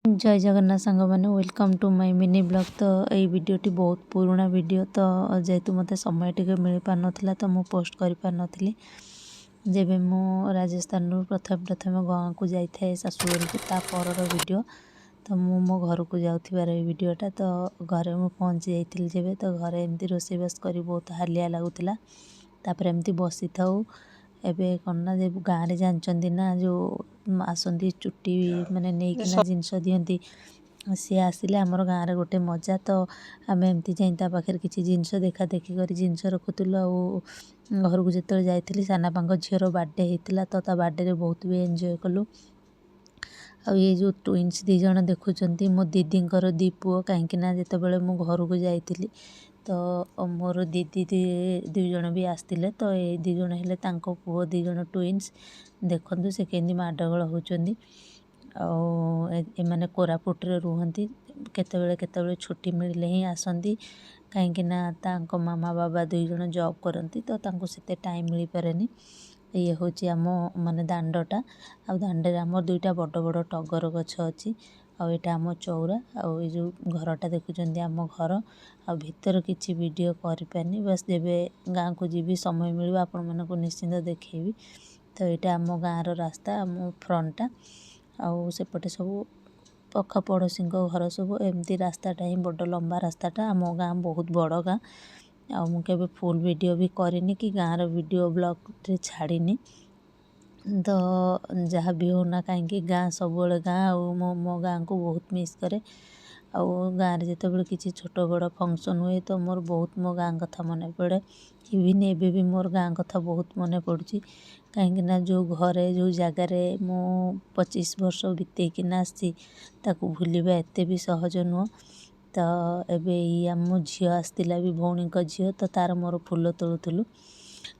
जय जगन्नाथ सांग मैंने welcome to my mini vlog. तो ये वीडियोटी बहुत पुराना वीडियो तो जेहेतु मत समय टे मिल पार नाला तो मुझे पोस्ट कर पार नी। जब मु राजस्थान प्रथम प्रथम गाँव को जाए शाशुघर को तापर वीडियो तो मु मो घर को जाऊर वीडियोटा तो घरे मु पहुँची जाइली जब तो घरे एमती रोषेईबास कर बहुत हालिया लगुला। तापर एमती बसी था एबे कौन ना जब गाँव में जानते ना जो आसती चुट्टी माने नहीं जिनस दिखती सी आसिले आमर गाँव में गोटे मजा तो आम एमती जा पाखे किसी जिनस देखा देखी कर जिनस रखुलु। घर को जो जाइली सानापा झीर बर्थडे होता तो ता बर्थडे बहुत भी एंजॉय कलु। आ ये जो ट्विन्स दी जन देखुंत मो दीदींकर दी पुओ कहीं जिते मु घर को जाइली तो मोर दीदी दुई जन भी आसते तो ये दी जन हेले तांको पुओ दी जन ट्विन्स देखु से केंदी माडगोल होचंदी। एमाने कोरापुटरे रुहंती केतबेले छुट्टी मिलले ही आसंती कहीं तांको मामा बाबा दुई जन जॉब करती तो तांको सेते टाइम मिल पारेनी। ये हूँ आम माने दांडटा आ दांडे आम दुईटा बड़ बड़ टगर गछ अच्छी आईटा आम चौरा आउ ये जो घरटा देखुं आम घर आ भीतर किसी वीडियो कर पारनी बस जब गाँव को जीवी समय मिल आपण मानक निश्चिंत देखेबी। तो यहाँ आम गाँव रास्ता आम फ्रंटटा आउ सेपटे सब पख पड़ोशी घर सब एमती रास्ताटा ही बड़ लंबा रास्ताटा आम गाँव बहुत बड़ गाँ आ मुझे फुल वीडियो भी करनी कि गाँव वीडियो ब्लॉग छाड़नी। तो जहाँ भी होना कहीं गाँ सब गाँ मो गाँ को बहुत मिस करे गाँव में जिते किसी छोट बड़ फंक्शन हुए तो मोर बहुत मो गाँ कथा मन पड़े। इविन एबे भी मोर गाँ कथा बहुत मन पड़ी कहीं जो घरे जो जगार मु 25 वर्ष बीतैकिना आसी ताकू भूलिबा एते भी सहज नुह। तो एबे आम झी आसला भी भौणी झी तो तार मोर फूल तोलुलु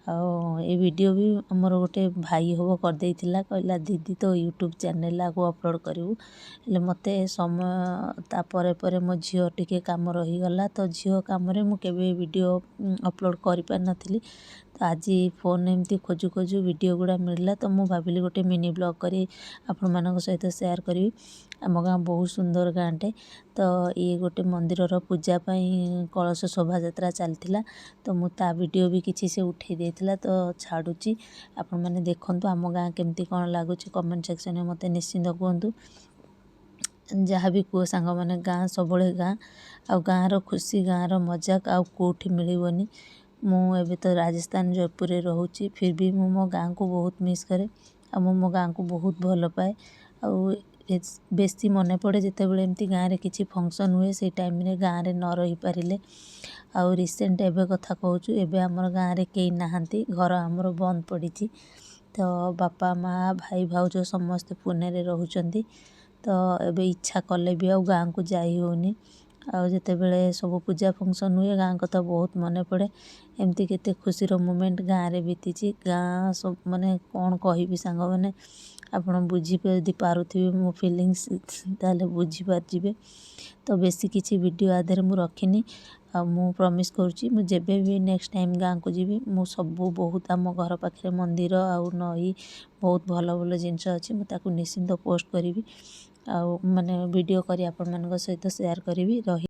ये वीडियो भी आमर गोटे भाई हम करदे कहला दीदी तो यूट्यूब चैनल आगु अपलोड करूँ हेले मते समय तापर मो झील टिके काम रहीगला तो झील कम मुझे वीडियो अपलोड कर पार नथी। तो आज फोन एमती खोजु खोजु वीडियो गुड़ा मिलला तो मु भाविली गोटे मिनी ब्लॉग करी आपण मानक सहित शेयर करी। आम गाँ बहुत सुंदर गाँटे तो ये गोटे मंदिर पूजा कलश शोभा यात्रा चलता तो मु ता वीडियो भी किसी से उठे देता तो छाड़ुची आपण मैंने देखु आम गाँ केमती कौन लगुच कमेंट सेक्शन में मत निश्चिंत कहतु। जहाँ भी कह सांग मैंने गाँ सब गाँ आ गाँव खुशी गाँव मजाक आउ कौटी मिलनी। मुझे तो राजस्थान जयपुर में रोचे फिर भी मु मो गाँ को बहुत मिस करे आ मो गाँ को बहुत भल पाए आ बेसी मन पड़े जिते बड़े एमती गाँव में किसी फंक्शन हुए से टाइम में गाँव में न रही पारे। आउ रिसेंट एबे कथा कहूँ एबे आमर गाँव में कई नहांती घर आमर बंद पड़ी तो बापा माँ भाई भाउज समस्ते पुणे रे रहउचंती तो एबे इच्छा कले भी आ गाँ को जाई होनी। आउ जिते बेले सब पूजा फंक्शन हुए गाँ कथा बहुत मन पड़े एमती केते खुशी मोमेंट गाँव में बीती गाँ सब माने कौन कहि सांग मैंने आपड़ बुझी पारुथिबे मो फिलिंग्स ताले बुझी पारे। तो बेसी किसी वीडियो आधे मु रखिनी आ मु प्रॉमिस करुच्ची मु जेबे भी नेक्स्ट टाइम गाँ को जीवी मु सबू बहुत आम घर पाखे मंदिर आउ नई बहुत भल भल जिनस अच्छी मुझे निश्चिंत पोस्ट करी आ माने वीडियो करी आपण मान सहित शेयर करी रही।